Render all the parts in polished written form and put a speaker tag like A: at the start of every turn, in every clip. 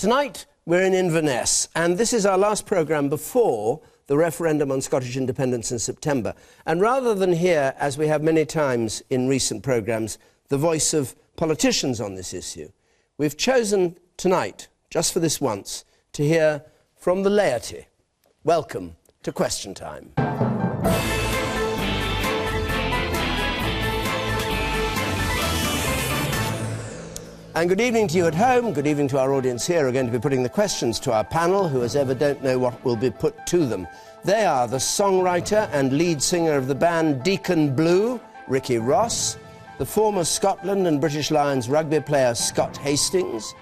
A: Tonight, we're in Inverness, and this is our last programme before the referendum on Scottish independence in September. And rather than hear, as we have many times in recent programmes, the voice of politicians on this issue, we've chosen tonight, just for this once, to hear from the laity. Welcome to Question Time. And good evening to you at home, good evening to our audience here who are going to be putting the questions to our panel, who as ever don't know what will be put to them. They are the songwriter and lead singer of the band Deacon Blue, Ricky Ross, the former Scotland and British Lions rugby player Scott Hastings,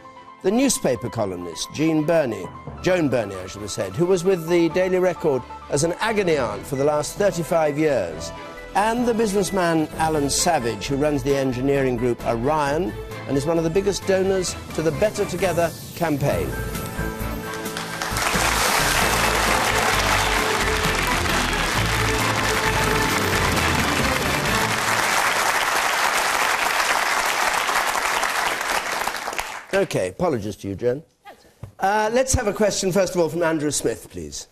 A: the newspaper columnist Joan Burnie, I should have said, who was with the Daily Record as an agony aunt for the last 35 years, and the businessman Alan Savage, who runs the engineering group Orion and is one of the biggest donors to the Better Together campaign. OK, apologies to you, Joan. Let's have a question, first of all, from Andrew Smith, please.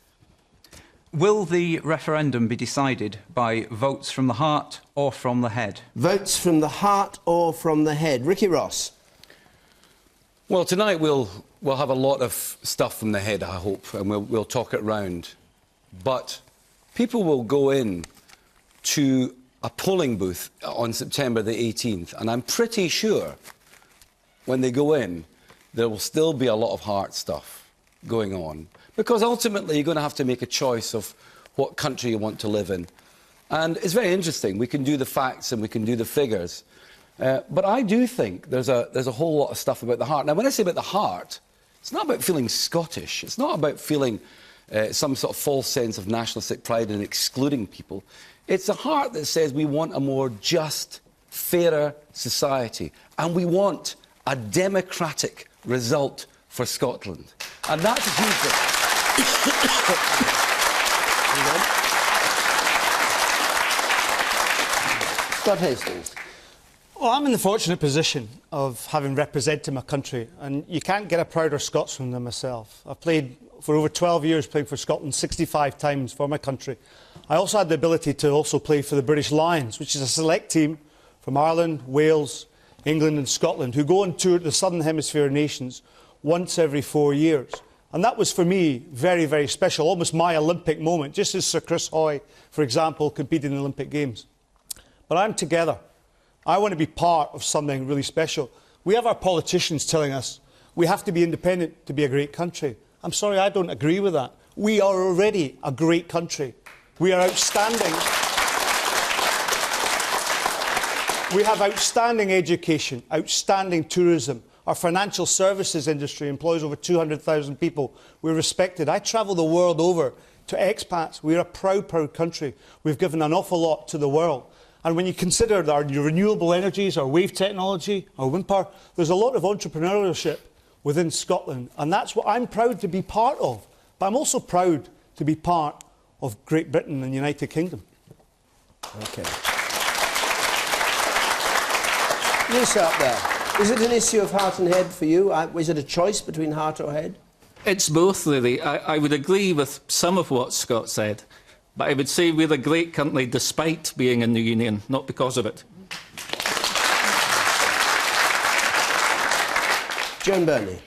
B: Will the referendum be decided by votes from the heart or from the head? Votes from the heart or from the head. Ricky Ross.
C: Well, tonight we'll have a lot of stuff from the head, I hope, and we'll talk it round. But people will go in to a polling booth on September the 18th, and I'm pretty sure when they go in, there will still be a lot of heart stuff going on. Because ultimately, you're going to have to make a choice of what country you want to live in. And it's very interesting. We can do the facts and we can do the figures. But I do think there's a whole lot of stuff about the heart. Now, when I say about the heart, it's not about feeling Scottish. It's not about feeling some sort of false sense of nationalistic pride and excluding people. It's a heart that says we want a more just, fairer society. And we want a democratic result for Scotland. And that's a huge thing.
A: Scott Hastings.
D: Well, I'm in the fortunate position of having represented my country, and you can't get a prouder Scotsman than myself. I've played for over 12 years, playing for Scotland 65 times for my country. I also had the ability to also play for the British Lions, which is a select team from Ireland, Wales, England and Scotland, who go on tour to the Southern Hemisphere nations once every 4 years. And that was, for me, very, very special, almost my Olympic moment, just as Sir Chris Hoy, for example, competed in the Olympic Games. But I'm together. I want to be part of something really special. We have our politicians telling us we have to be independent to be a great country. I'm sorry, I don't agree with that. We are already a great country. We are outstanding. We have outstanding education, outstanding tourism. Our financial services industry employs over 200,000 people. We're respected. I travel the world over to expats. We're a proud, proud country. We've given an awful lot to the world. And when you consider our renewable energies, our wave technology, our wind power, there's a lot of entrepreneurship within Scotland. And that's what I'm proud to be part of. But I'm also proud to be part of Great Britain and the United Kingdom.
A: OK. You start there. Is it an issue of heart and head for you? Is it a choice between heart or head?
E: It's both, really. I would agree with some of what Scott said, but I would say we're a great country despite being in the Union, not because of it.
A: Joan Burnie.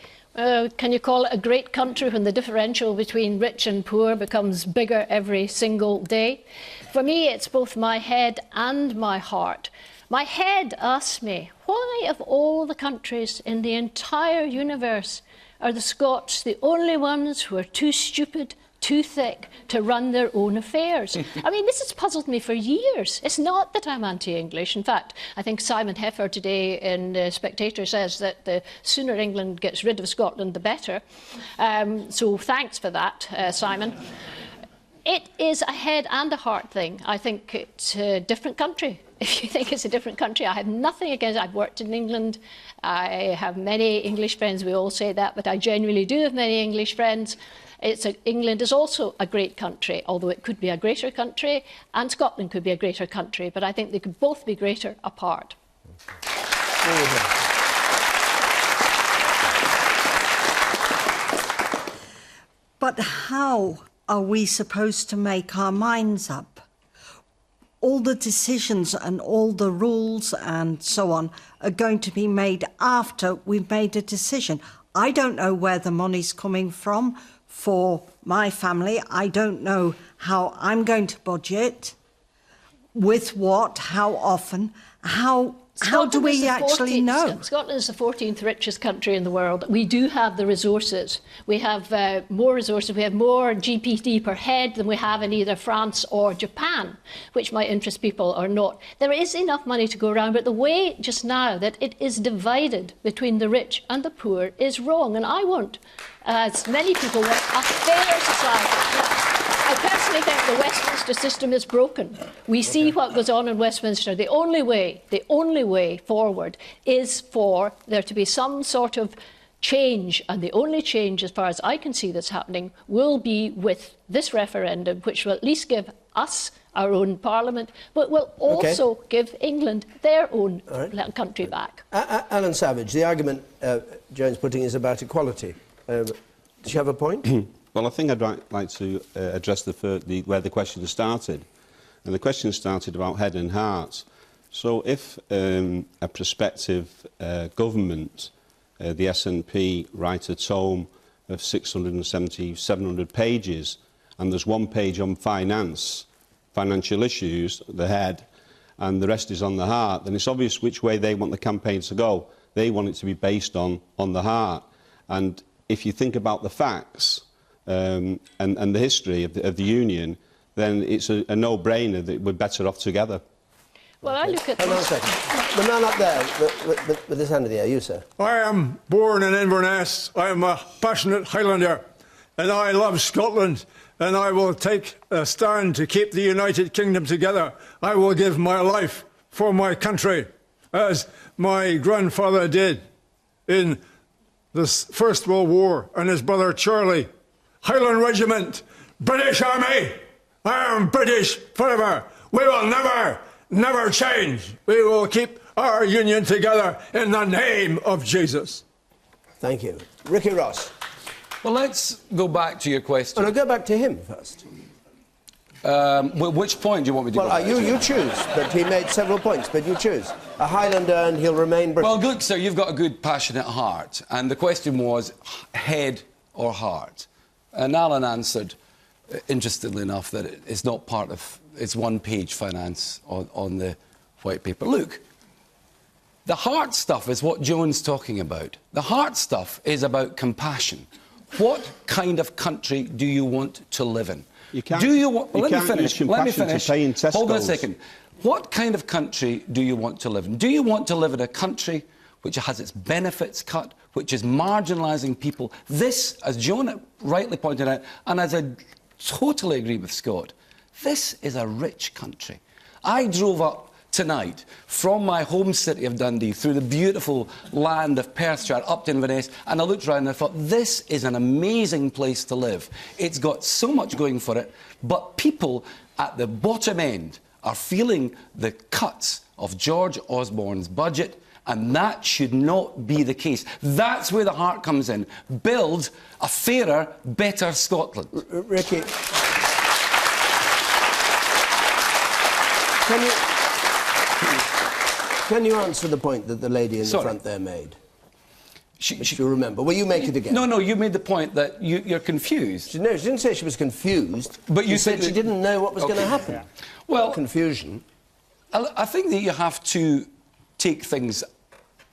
F: Can you call it a great country when the differential between rich and poor becomes bigger every single day? For me, it's both my head and my heart. My head asks me, why of all the countries in the entire universe are the Scots the only ones who are too stupid, too thick to run their own affairs? I mean, this has puzzled me for years. It's not that I'm anti-English. In fact, I think Simon Heffer today in Spectator says that the sooner England gets rid of Scotland, the better. So thanks for that, Simon. It is a head and a heart thing. I think it's a different country. If you think it's a different country, I have nothing against it. I've worked in England. I have many English friends. We all say that, but I genuinely do have many English friends. England is also a great country, although it could be a greater country, and Scotland could be a greater country, but I think they could both be greater apart.
G: But how are we supposed to make our minds up? All the decisions and all the rules and so on are going to be made after we've made a decision. I don't know where the money's coming from for my family. I don't know how I'm going to budget, with what, how often, how do we actually know?
F: Scotland is the 14th richest country in the world. We do have the resources. We have more resources. We have more GDP per head than we have in either France or Japan, which might interest people or not. There is enough money to go around, but the way just now that it is divided between the rich and the poor is wrong. And I want, as many people want, a fair society. I personally think the Westminster system is broken. We see what goes on in Westminster. The only way forward is for there to be some sort of change, and the only change, as far as I can see that's happening, will be with this referendum, which will at least give us our own parliament, but will also give England their own country back.
A: Alan Savage, the argument Joan's putting is about equality. Does she have a point?
H: Well, I think I'd like to address where the question started. And the question started about head and heart. So if a prospective government, the SNP, write a tome of 670, 700 pages, and there's one page on financial issues, the head, and the rest is on the heart, then it's obvious which way they want the campaign to go. They want it to be based on the heart. And if you think about the facts, and the history of the Union, then it's a no-brainer that we're better off together.
F: Well, I look at...
A: Hold on a second. The man up there, with his hand in the air, you, sir.
I: I am born in Inverness. I am a passionate Highlander, and I love Scotland, and I will take a stand to keep the United Kingdom together. I will give my life for my country, as my grandfather did in the First World War, and his brother Charlie. Highland Regiment, British Army. I am British forever. We will never change. We will keep our union together in the name of Jesus.
A: Thank you. Ricky Ross.
C: Well, let's go back to your question.
A: Oh, no, go back to him first.
C: Which point do you want me to go back to?
A: You choose, but he made several points, but you choose. A Highlander and he'll remain British.
C: Well, good, sir, you've got a good, passionate heart. And the question was head or heart. And Alan answered, interestingly enough, that it's not part of... It's one-page finance on the white paper. Look, the heart stuff is what Joan's talking about. The heart stuff is about compassion. What kind of country do you want to live in?
H: You can't,
C: do you want... Well,
H: you
C: let me finish.
H: Let me finish.
C: Hold on a second. What kind of country do you want to live in? Do you want to live in a country which has its benefits cut, which is marginalising people? This, as Joan rightly pointed out, and as I totally agree with Scott, this is a rich country. I drove up tonight from my home city of Dundee through the beautiful land of Perthshire up to Inverness, and I looked around and I thought, this is an amazing place to live. It's got so much going for it, but people at the bottom end are feeling the cuts of George Osborne's budget, and that should not be the case. That's where the heart comes in. Build a fairer, better Scotland.
A: Ricky, can you answer the point that the lady in the front there made? If you remember. Well, you make it again.
C: No, you made the point that you're confused.
A: No, she didn't say she was confused. But you said she didn't know what was going to happen. Yeah.
C: Well,
A: confusion.
C: I think that you have to take things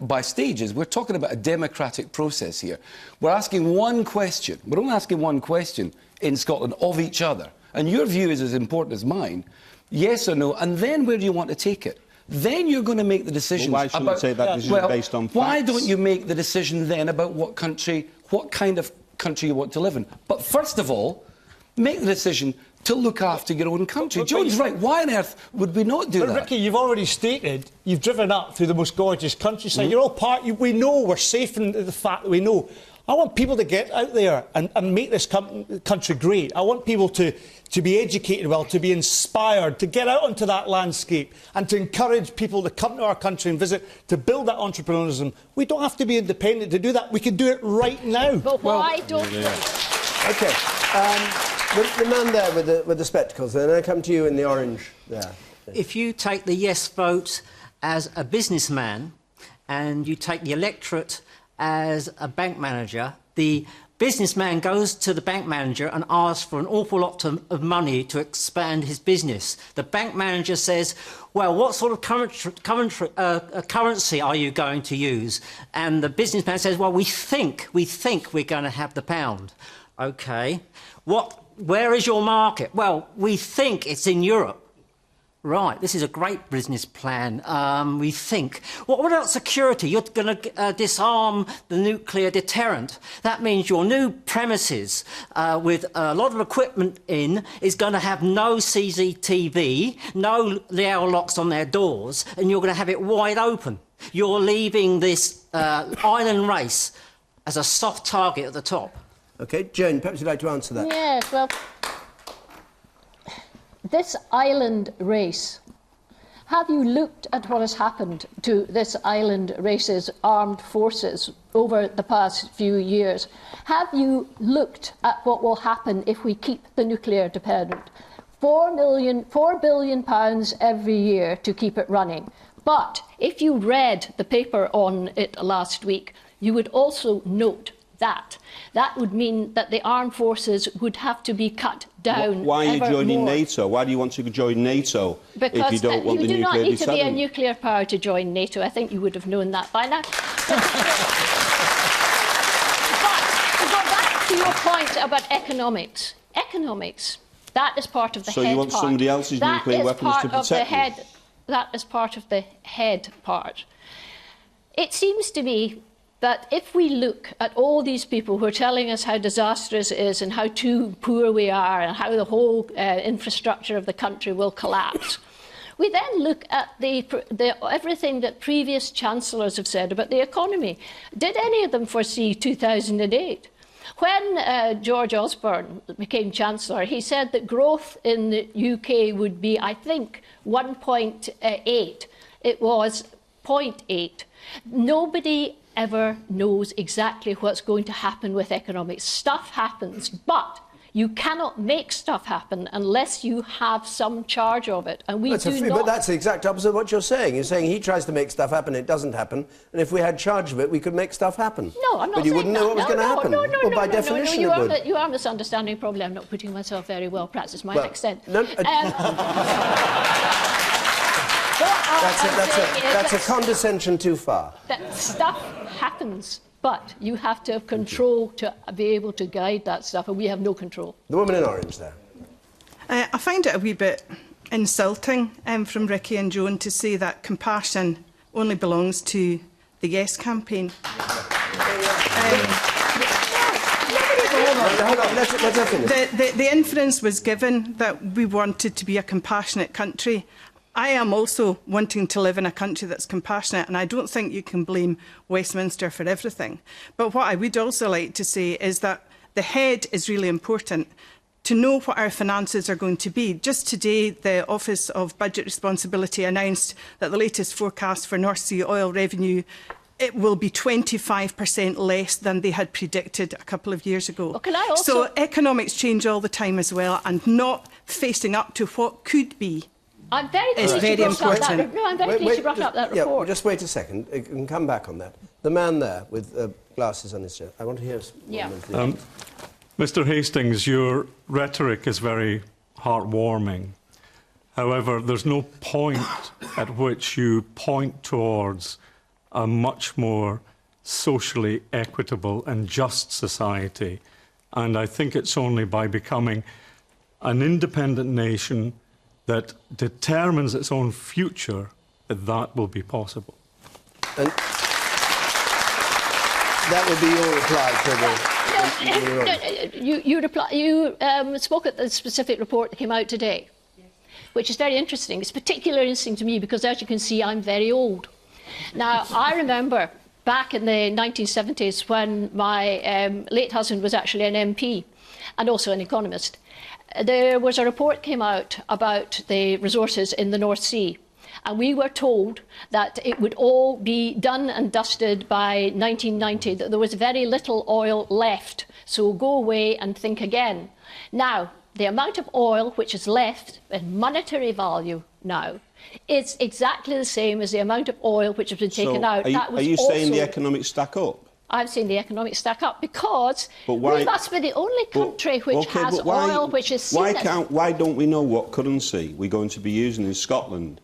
C: by stages. We're talking about a democratic process here. We're asking one question. We're only asking one question in Scotland of each other. And your view is as important as mine. Yes or no? And then where do you want to take it? Then you're going to make the decision
H: why shouldn't say that decision based on facts?
C: Why don't you make the decision then about what kind of country you want to live in? But first of all, make the decision to look after your own country. John's right. Why on earth would we not do that?
D: Ricky, you've already stated you've driven up through the most gorgeous countryside. You're all part... We know we're safe in the fact that we know. I want people to get out there and make this country great. I want people to be educated well, to be inspired, to get out onto that landscape and to encourage people to come to our country and visit, to build that entrepreneurialism. We don't have to be independent to do that. We can do it right now.
F: But why don't we?
A: OK. The man there with the spectacles, then I come to you in the orange there.
J: If you take the yes vote as a businessman and you take the electorate as a bank manager, the businessman goes to the bank manager and asks for an awful lot of money to expand his business. The bank manager says, well, what sort of currency are you going to use? And the businessman says, well, we think we're going to have the pound. OK. Where is your market? Well, we think it's in Europe. Right, this is a great business plan, we think. What about security? You're going to disarm the nuclear deterrent. That means your new premises with a lot of equipment in is going to have no CCTV, no Leo locks on their doors, and you're going to have it wide open. You're leaving this island race as a soft target at the top.
A: OK, Joan, perhaps you'd like to answer that.
F: Yes, well, this island race, have you looked at what has happened to this island race's armed forces over the past few years? Have you looked at what will happen if we keep the nuclear dependent? £4 billion every year to keep it running. But if you read the paper on it last week, you would also note that would mean that the armed forces would have to be cut down.
H: Why are you joining
F: more.
H: NATO? Why do you want to join NATO
F: because
H: if you don't want the nuclear
F: you do not need to be a
H: deterrent?
F: nuclear power to join NATO. I think you would have known that by now. But to go back to your point about economics, that is part of the
H: so
F: head
H: you want
F: part.
H: somebody else's
F: that
H: nuclear
F: is
H: weapons
F: part
H: to
F: of the
H: protect
F: head.
H: you?
F: That is part of the head part. It seems to me that if we look at all these people who are telling us how disastrous it is and how too poor we are and how the whole infrastructure of the country will collapse, we then look at everything that previous chancellors have said about the economy. Did any of them foresee 2008? When George Osborne became Chancellor, he said that growth in the UK would be, I think, 1.8. It was 0.8. Nobody ever knows exactly what's going to happen with economics. Stuff happens, but you cannot make stuff happen unless you have some charge of it. And we do not.
A: But that's the exact opposite of what you're saying. You're saying he tries to make stuff happen, it doesn't happen, and if we had charge of it, we could make stuff happen.
F: No, I'm not saying that.
A: But you wouldn't know what was going to happen. Well, by definition, it would.
F: You are misunderstanding. Probably I'm not putting myself very well. Perhaps it's my accent.
A: No, that's a condescension too far.
F: That stuff happens, but you have to have control to be able to guide that stuff, and we have no control.
A: The woman in orange there.
K: I find it a wee bit insulting from Ricky and Joan to say that compassion only belongs to the Yes campaign.
A: Let's finish.
K: The inference was given that we wanted to be a compassionate country. I am also wanting to live in a country that's compassionate, and I don't think you can blame Westminster for everything. But what I would also like to say is that the head is really important. To know what our finances are going to be. Just today, the Office of Budget Responsibility announced that the latest forecast for North Sea oil revenue it will be 25% less than they had predicted a couple of years ago.
F: Well, can I also...
K: So economics change all the time as well, and not facing up to what could be.
F: I'm very pleased you brought up that. No, I'm very pleased you brought up that report.
A: Yeah, just wait a second. You can come back on that. The man there with glasses on his shirt. I want to hear.
L: Mr. Hastings, your rhetoric is very heartwarming. However, there's no point at which you point towards a much more socially equitable and just society. And I think it's only by becoming an independent nation that determines its own future that that will be possible.
A: And that would be your reply to
F: You spoke at the specific report that came out today, which is very interesting. It's particularly interesting to me because, as you can see, I'm very old. Now, I remember back in the 1970s when my late husband was actually an MP and also an economist. There was a report came out about the resources in the North Sea, And we were told that it would all be done and dusted by 1990, that there was very little oil left. So go away and think again. Now, the amount of oil which is left in monetary value now is exactly the same as the amount of oil which has been taken out.
H: Are you saying the economics stack up?
F: I'm saying the economics stack up because we must be the only country which has oil which is seen.
H: Why don't we know what currency we're going to be using in Scotland?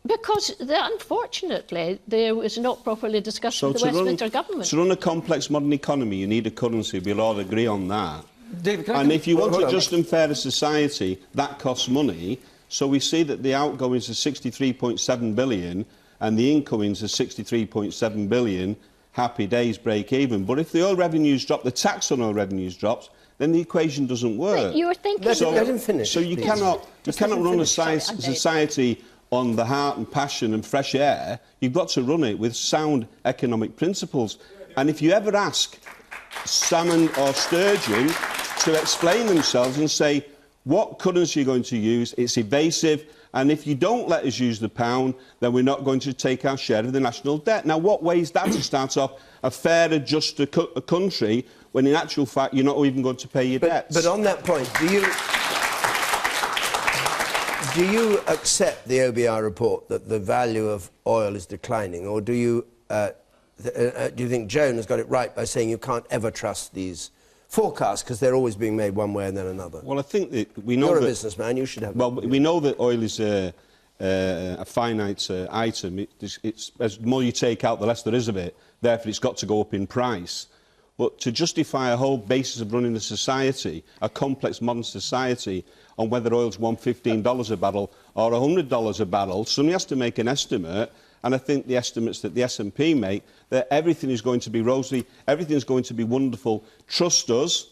F: Because, unfortunately, there was not properly discussed with the Westminster government.
H: To run a complex modern economy, you need a currency. We'll all agree on that.
C: David,
H: and if you want a just and fairer society, that costs money. So we see that the outgoings are 63.7 billion and the incomings are 63.7 billion. Happy days, break even. But if the oil revenues drop, the tax on oil revenues drops, then the equation doesn't work.
F: But you were thinking...
A: Let him finish.
H: So you cannot run a society on the heart and passion and fresh air. You've got to run it with sound economic principles. And if you ever ask salmon or sturgeon to explain themselves and say, what currency are you going to use? It's evasive. And if you don't let us use the pound, then we're not going to take our share of the national debt. Now, what way is that to start off a fairer, juster country when, in actual fact, you're not even going to pay your debts?
A: But on that point, do you accept the OBR report that the value of oil is declining, or do you think Joan has got it right by saying you can't ever trust these forecasts because they're always being made one way and then another?
H: Well, I think that we know
A: You're a businessman, you should have...
H: Well, we know that oil is a finite item. It's as more you take out, the less there is of it. Therefore, it's got to go up in price. But to justify a whole basis of running a society, a complex modern society, on whether oil's $115 a barrel or $100 a barrel, somebody has to make an estimate. And I think the estimates that the S&P make, that everything is going to be rosy, everything is going to be wonderful. Trust us.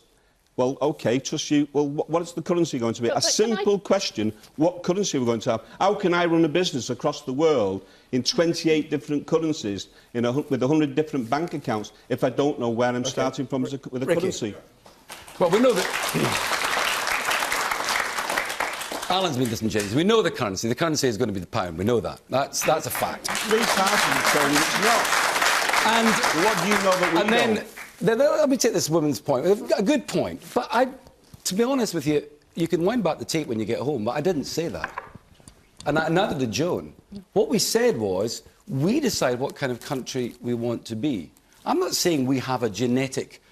H: Well, OK, trust you. Well, what is the currency going to be? A simple question, what currency are we going to have? How can I run a business across the world in 28 different currencies with 100 different bank accounts if I don't know where I'm starting from with a currency?
C: Well, we know that... Alan's been disingenuous. We know the currency. The currency is going to be the pound. We know that. That's a fact.
H: Three parties saying it's not.
C: And
H: what do you know that we don't?
C: Then let me take this woman's point. A good point. But to be honest with you, you can wind back the tape when you get home, but I didn't say that. And neither did Joan. What we said was, we decide what kind of country we want to be. I'm not saying we have a genetic,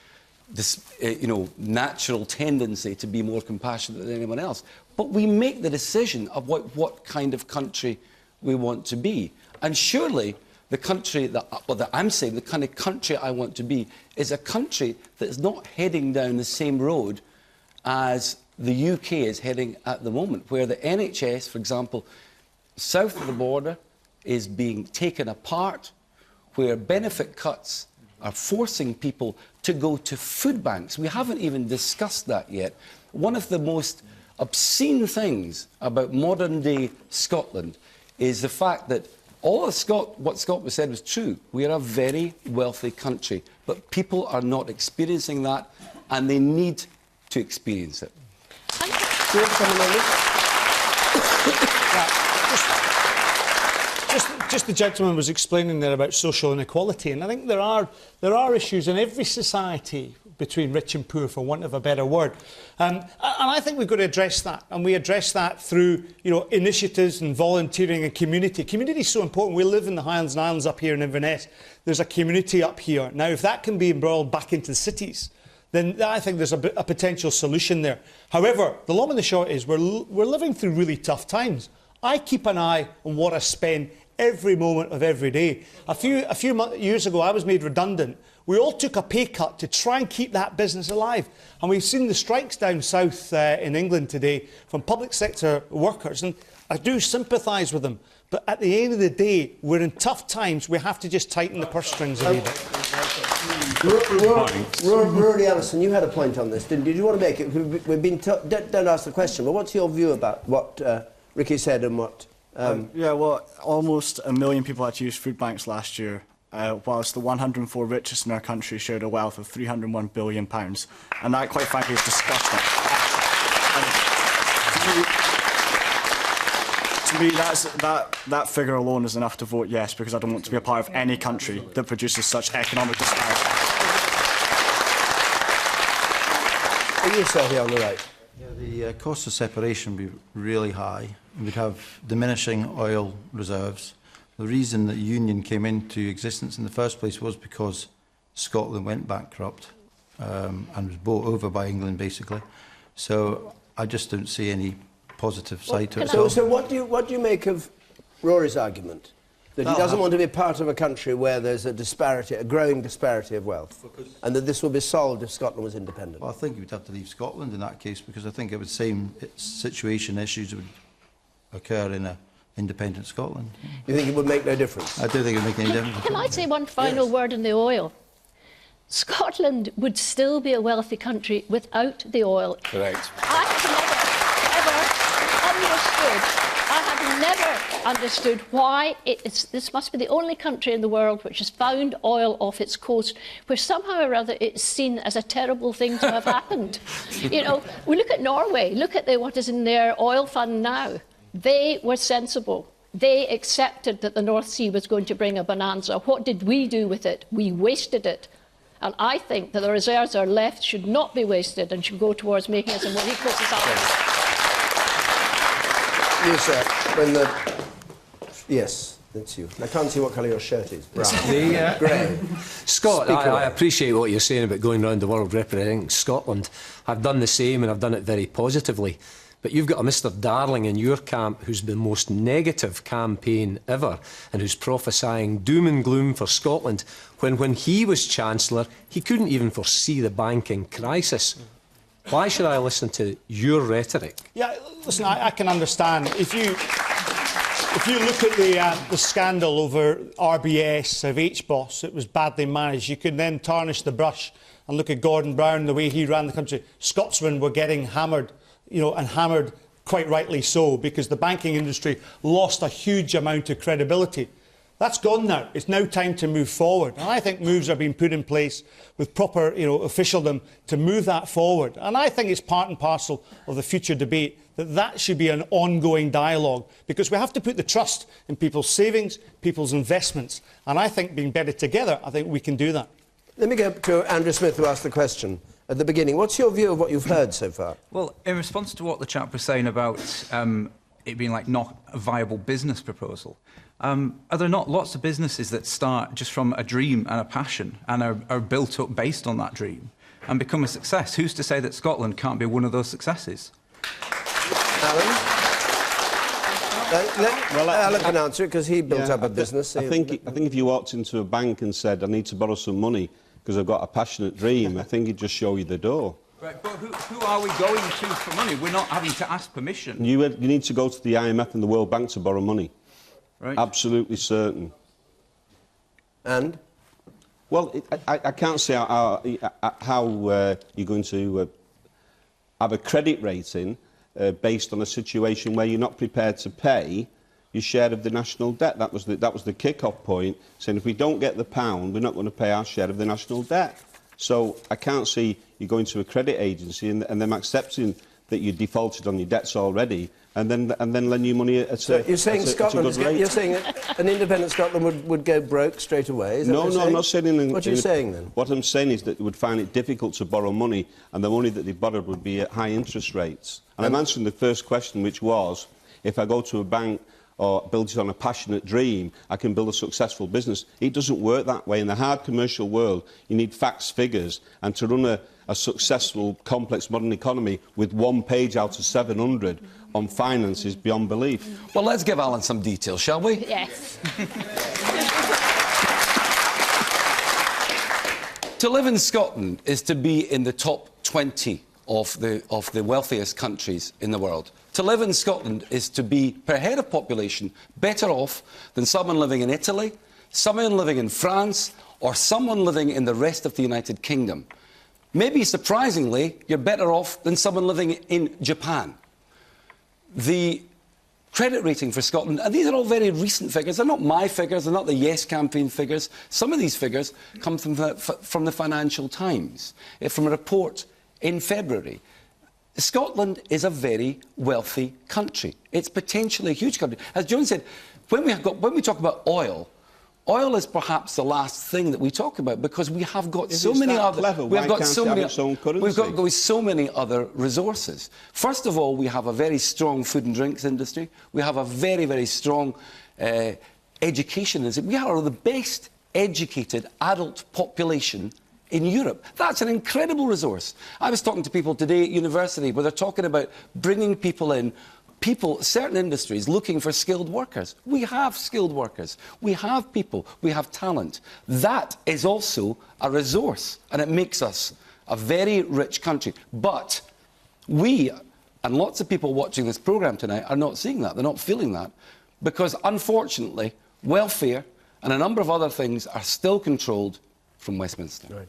C: natural tendency to be more compassionate than anyone else. But we make the decision of what kind of country we want to be. And surely the country that I'm saying, the kind of country I want to be, is a country that is not heading down the same road as the UK is heading at the moment, where the NHS, for example, south of the border, is being taken apart, where benefit cuts are forcing people to go to food banks. We haven't even discussed that yet. One of the most obscene things about modern-day Scotland is the fact that all of what Scott said was true. We are a very wealthy country, but people are not experiencing that, and they need to experience it.
A: Do you want to come on
D: Just the gentleman was explaining there about social inequality, and I think there are issues in every society between rich and poor, for want of a better word. And I think we've got to address that, and we address that through initiatives and volunteering and community. Community is so important. We live in the Highlands and Islands up here in Inverness. There's a community up here. Now, if that can be embroiled back into the cities, then I think there's a potential solution there. However, the long and the short is we're living through really tough times. I keep an eye on what I spend every moment of every day. A few years ago, I was made redundant. We all took a pay cut to try and keep that business alive. And we've seen the strikes down south in England today from public sector workers. And I do sympathise with them. But at the end of the day, we're in tough times. We have to just tighten the purse strings a wee bit.
A: Rory Allison, you had a point on this, didn't you? Did you want to make it? We've been don't ask the question, but what's your view about what Ricky said and what...
M: yeah, well, almost 1 million people had to use food banks last year, whilst the 104 richest in our country shared a wealth of £301 billion. And that, quite frankly, is disgusting. To to me, that figure alone is enough to vote yes, because I don't want to be a part of any country that produces such economic disparity.
A: You, sir, here on the right.
N: Yeah, the cost of separation would be really high. We'd have diminishing oil reserves. The reason that the Union came into existence in the first place was because Scotland went bankrupt and was bought over by England, basically. So I just don't see any positive side to it.
A: So what do you make of Rory's argument? That he doesn't want to be part of a country where there's a disparity, a growing disparity of wealth, and that this will be solved if Scotland was independent?
N: Well, I think he would have to leave Scotland in that case, because I think it would same situation issues would occur in an independent Scotland.
A: You think it would make no difference?
N: I don't think it would make any difference.
F: Can I say one final word on the oil? Scotland would still be a wealthy country without the oil.
C: Correct.
F: I have never understood why this must be the only country in the world which has found oil off its coast, where somehow or other it's seen as a terrible thing to have happened. You know, we look at Norway, look at what is in their oil fund now. They were sensible. They accepted that the North Sea was going to bring a bonanza. What did we do with it? We wasted it. And I think that the reserves that are left should not be wasted and should go towards making us a more equal society.
A: Yes, sir. Yes, that's you. I can't see what colour your shirt is. Brown. Grey.
O: Scott, I appreciate what you're saying about going around the world representing Scotland. I've done the same, and I've done it very positively. But you've got a Mr Darling in your camp who's the most negative campaign ever and who's prophesying doom and gloom for Scotland when he was Chancellor, he couldn't even foresee the banking crisis. Why should I listen to your rhetoric?
D: Yeah, listen, I can understand. If you look at the scandal over RBS of HBOS, it was badly managed. You could then tarnish the brush and look at Gordon Brown, the way he ran the country. Scotsmen were getting hammered, you know, and hammered quite rightly so, because the banking industry lost a huge amount of credibility. That's gone now. It's now time to move forward. And I think moves are being put in place with proper, officialdom to move that forward. And I think it's part and parcel of the future debate that should be an ongoing dialogue, because we have to put the trust in people's savings, people's investments. And I think being better together, I think we can do that.
A: Let me go to Andrew Smith, who asked the question at the beginning. What's your view of what you've heard so far?
B: Well, in response to what the chap was saying about it being like not a viable business proposal, are there not lots of businesses that start just from a dream and a passion and are built up based on that dream and become a success? Who's to say that Scotland can't be one of those successes?
A: Alan? Alan can answer it because he built up a business.
H: I think if you walked into a bank and said, I need to borrow some money because I've got a passionate dream, I think he'd just show you the door.
B: Right, but who are we going to for money? We're not having to ask permission.
H: You need to go to the IMF and the World Bank to borrow money.
B: Right.
H: Absolutely certain.
A: And?
H: Well, I can't say how you're going to have a credit rating based on a situation where you're not prepared to pay your share of the national debt. That was the kick-off point, saying if we don't get the pound, we're not going to pay our share of the national debt. So I can't see you going to a credit agency and them accepting that you defaulted on your debts already, and then lend you money at
A: so you're saying Scotland? You're saying an independent Scotland would go broke straight away? Is that what
H: I'm not saying.
A: What are you saying then?
H: What I'm saying is that they would find it difficult to borrow money, and the money that they borrowed would be at high interest rates. And I'm answering the first question, which was, if I go to a bank or build it on a passionate dream, I can build a successful business. It doesn't work that way. In the hard commercial world, you need facts, figures, and to run a successful, complex modern economy with 1 page out of 700 on finance is beyond belief.
C: Well, let's give Alan some details, shall we?
F: Yes.
C: To live in Scotland is to be in the top 20 of the wealthiest countries in the world. To live in Scotland is to be, per head of population, better off than someone living in Italy, someone living in France, or someone living in the rest of the United Kingdom. Maybe, surprisingly, you're better off than someone living in Japan. The credit rating for Scotland, and these are all very recent figures, they're not my figures, they're not the Yes campaign figures. Some of these figures come from the Financial Times, from a report in February. Scotland is a very wealthy country. It's potentially a huge country. As Joan said, when we talk about oil, oil is perhaps the last thing that we talk about because we have got so many other. We've got so many other resources. First of all, we have a very strong food and drinks industry. We have a very, very strong education industry. We are the best educated adult population in Europe. That's an incredible resource. I was talking to people today at university where they're talking about bringing people in, certain industries looking for skilled workers. We have skilled workers. We have people. We have talent. That is also a resource, and it makes us a very rich country. But we, and lots of people watching this programme tonight, are not seeing that. They're not feeling that. Because, unfortunately, welfare and a number of other things are still controlled from Westminster.
A: Right.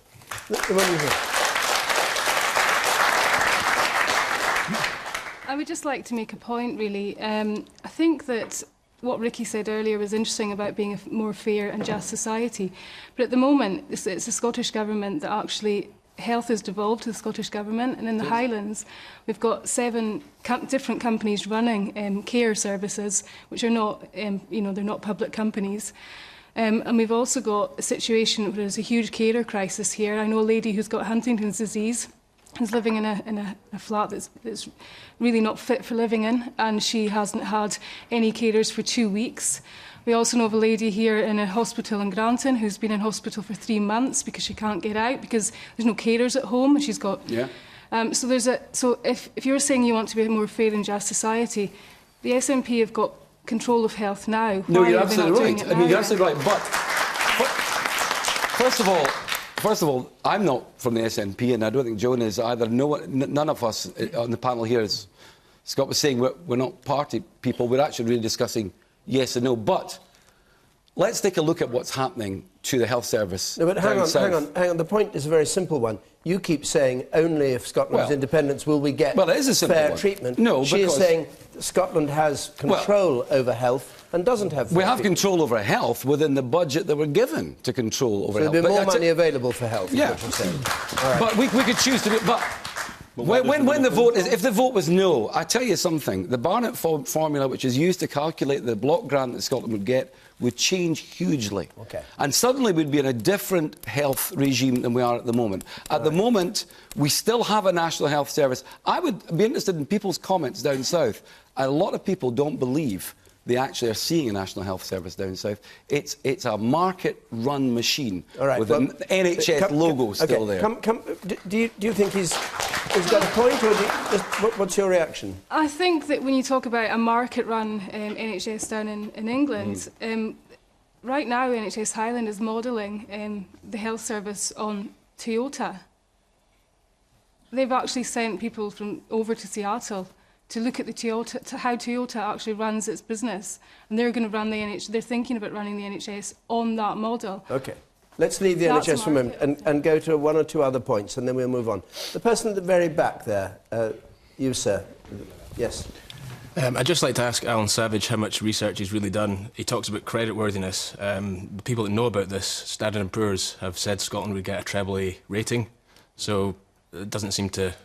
P: I would just like to make a point, really. I think that what Ricky said earlier was interesting about being a more fair and just society. But at the moment, it's the Scottish Government that actually health has devolved to the Scottish Government, and in the Highlands we've got 7 different companies running care services, which are not, they're not public companies. And we've also got a situation where there's a huge carer crisis here. I know a lady who's got Huntington's disease, who's living in a flat that's really not fit for living in, and she hasn't had any carers for 2 weeks. We also know of a lady here in a hospital in Granton who's been in hospital for 3 months because she can't get out because there's no carers at home, and she's got...
C: Yeah.
P: So if you're saying you want to be a more fair and just society, the SNP have got control of health now.
C: No,
P: Why
C: you're
P: are they not
C: absolutely
P: doing
C: right.
P: it
C: I mean,
P: now?
C: you're absolutely right. But first of all, I'm not from the SNP, and I don't think Joan is either. None of us on the panel here, as Scott was saying, we're not party people. We're actually really discussing yes and no. But let's take a look at what's happening to the health service.
A: No, but hang
C: down
A: on. The point is a very simple one. You keep saying only if Scotland's independence will we get
C: it is a simple
A: fair
C: one.
A: treatment.
C: No,
A: she is saying Scotland has control over health and doesn't have.
C: We have control over health within the budget that we're given to control over health.
A: So there'll be more money available for health.
C: Yeah, but we could choose to do. But when the vote is, if the vote was no, I tell you something. The Barnett formula, which is used to calculate the block grant that Scotland would get, would change hugely.
A: Okay.
C: And suddenly we'd be in a different health regime than we are at the moment. At the moment, we still have a National Health Service. I would be interested in people's comments down south. A lot of people don't believe they actually are seeing a National Health Service down south. It's a market-run machine with an NHS logo still there.
A: Do you think he's got a point, or what's your reaction?
P: I think that when you talk about a market-run NHS down in England, right now NHS Highland is modelling the health service on Toyota. They've actually sent people from over to Seattle to look at how Toyota actually runs its business, and they're going to run the NHS. They're thinking about running the NHS on that model.
A: Okay. Let's leave the NHS for a moment and go to 1 or 2 other points, and then we'll move on. The person at the very back there, you, sir. Yes.
Q: I'd just like to ask Alan Savage how much research he's really done. He talks about creditworthiness. The people that know about this, Standard & Poor's, have said Scotland would get a treble A rating, so it doesn't seem to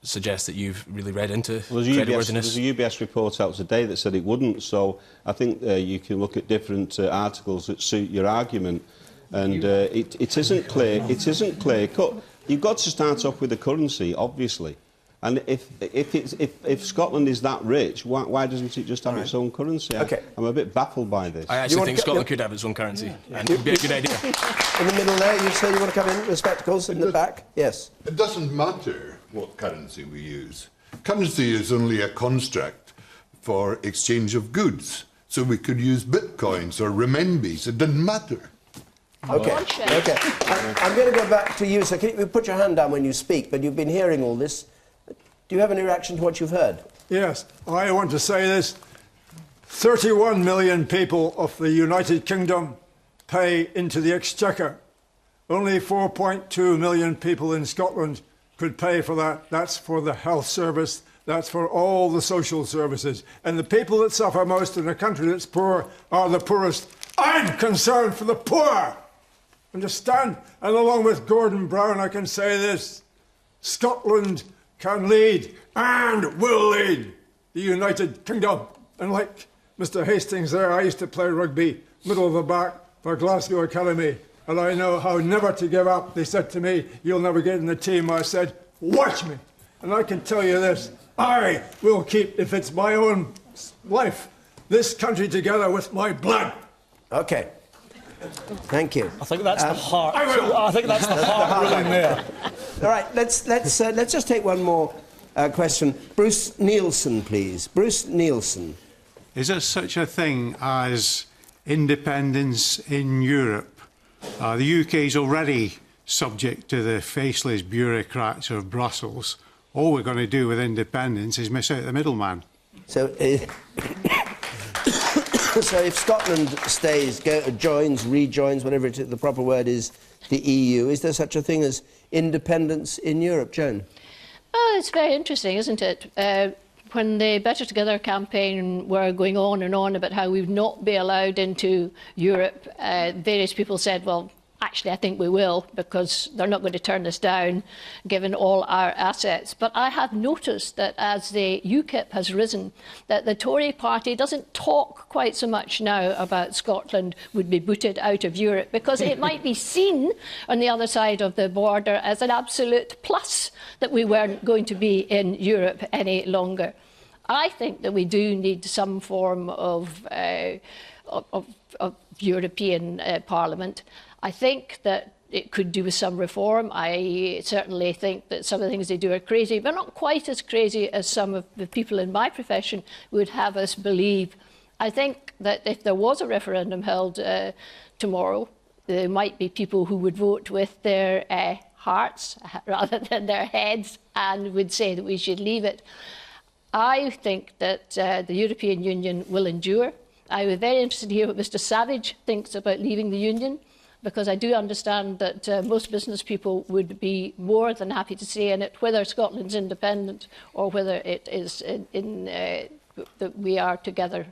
Q: suggest that you've really read into creditworthiness.
H: There's a UBS report out today that said it wouldn't, so I think you can look at different articles that suit your argument. And it isn't clear. It isn't clear cut. You've got to start off with the currency, obviously. And if Scotland is that rich, why doesn't it just have its own currency?
A: Okay.
H: I'm a bit baffled by this.
Q: I actually think Scotland could have its own currency, and it would be a good idea.
A: In the middle there, you say you want to come in with spectacles in the back? Yes.
R: It doesn't matter what currency we use. Currency is only a construct for exchange of goods. So we could use bitcoins or renminbis. It doesn't matter.
A: Okay. I'm going to go back to you, sir. Can you put your hand down when you speak? But you've been hearing all this. Do you have any reaction to what you've heard?
I: Yes, I want to say this. 31 million people of the United Kingdom pay into the Exchequer. Only 4.2 million people in Scotland could pay for that. That's for the health service. That's for all the social services. And the people that suffer most in a country that's poor are the poorest. I'm concerned for the poor. Understand? And along with Gordon Brown, I can say this. Scotland can lead and will lead the United Kingdom. And like Mr Hastings there, I used to play rugby, middle of the back for Glasgow Academy, and I know how never to give up. They said to me, you'll never get in the team. I said, watch me. And I can tell you this, I will keep, if it's my own life, this country together with my blood.
A: Okay. Thank you.
D: I think that's the heart.
I: I
D: think that's the heart ruling there.
A: All right, let's just take one more question. Bruce Nielsen, please. Bruce Nielsen.
S: Is there such a thing as independence in Europe? The UK is already subject to the faceless bureaucrats of Brussels. All we're going to do with independence is miss out the middleman.
A: So, so if Scotland stays, joins, rejoins, whatever the proper word is, the EU, is there such a thing as independence in Europe, Joan?
F: Oh, it's very interesting, isn't it? When the Better Together campaign were going on and on about how we would not be allowed into Europe, various people said, well, actually, I think we will, because they're not going to turn us down, given all our assets. But I have noticed that as the UKIP has risen, that the Tory party doesn't talk quite so much now about Scotland would be booted out of Europe, because it might be seen on the other side of the border as an absolute plus that we weren't going to be in Europe any longer. I think that we do need some form of European Parliament. I think that it could do with some reform. I certainly think that some of the things they do are crazy, but not quite as crazy as some of the people in my profession would have us believe. I think that if there was a referendum held tomorrow, there might be people who would vote with their hearts rather than their heads and would say that we should leave it. I think that the European Union will endure. I was very interested to hear what Mr Savage thinks about leaving the Union, because I do understand that most business people would be more than happy to stay in it, whether Scotland's independent or whether it is that we are together.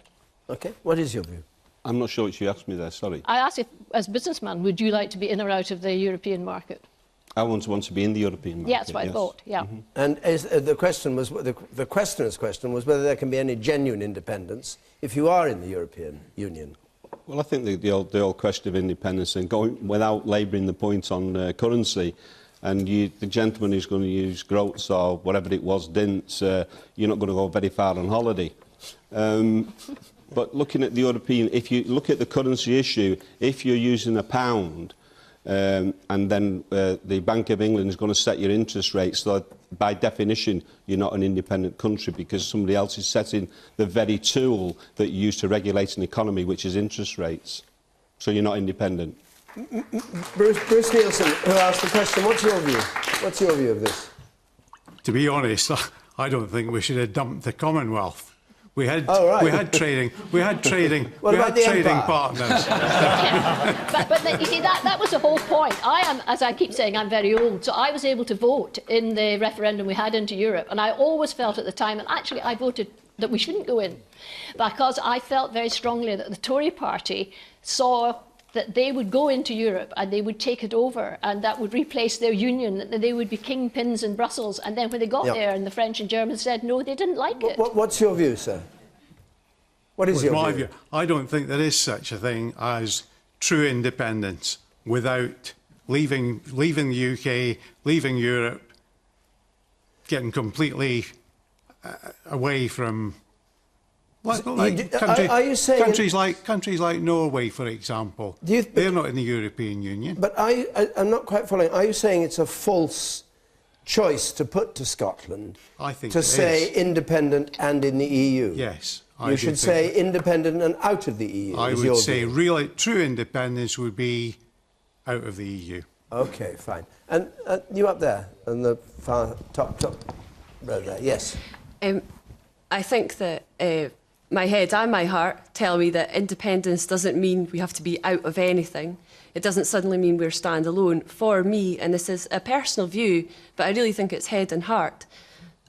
A: Okay, what is your view?
H: I'm not sure what you asked me there, sorry.
F: I asked if, as a bubusinessman, would you like to be in or out of the European market?
H: I want to be in the European market.
F: Yeah, that's what I thought, yeah.
A: Mm-hmm. And the question was, the questioner's question was whether there can be any genuine independence if you are in the European Union.
H: Well, I think the old question of independence and going without labouring the point on currency, and the gentleman who's going to use groats or whatever it was didn't, you're not going to go very far on holiday. But looking at the European, if you look at the currency issue, if you're using a pound, and then the Bank of England is going to set your interest rates, so by definition you're not an independent country, because somebody else is setting the very tool that you use to regulate an economy, which is interest rates. So you're not independent.
A: Bruce Nielsen, who asked the question, what's your view? What's your view of this?
S: To be honest, I don't think we should have dumped the Commonwealth. We had trading partners.
F: but you see, that was the whole point. I am, as I keep saying, I'm very old, so I was able to vote in the referendum we had into Europe, and I always felt at the time, and actually I voted that we shouldn't go in, because I felt very strongly that the Tory party saw that they would go into Europe and they would take it over, and that would replace their union, that they would be kingpins in Brussels. And then when they got there and the French and Germans said no, they didn't like it.
A: What's your view, sir? What is your view?
S: I don't think there is such a thing as true independence without leaving the UK, leaving Europe, getting completely away from...
A: Are you saying
S: countries like Norway, for example, they're not in the European Union.
A: But I'm not quite following. Are you saying it's a false choice to put to Scotland to say independent and in the EU?
S: Yes.
A: You should say independent and out of the EU.
S: I would say really true independence would be out of the EU.
A: Okay, fine. And you up there, on the far top row there, yes.
T: I think that my head and my heart tell me that independence doesn't mean we have to be out of anything. It doesn't suddenly mean we're standalone. For me, and this is a personal view, but I really think it's head and heart,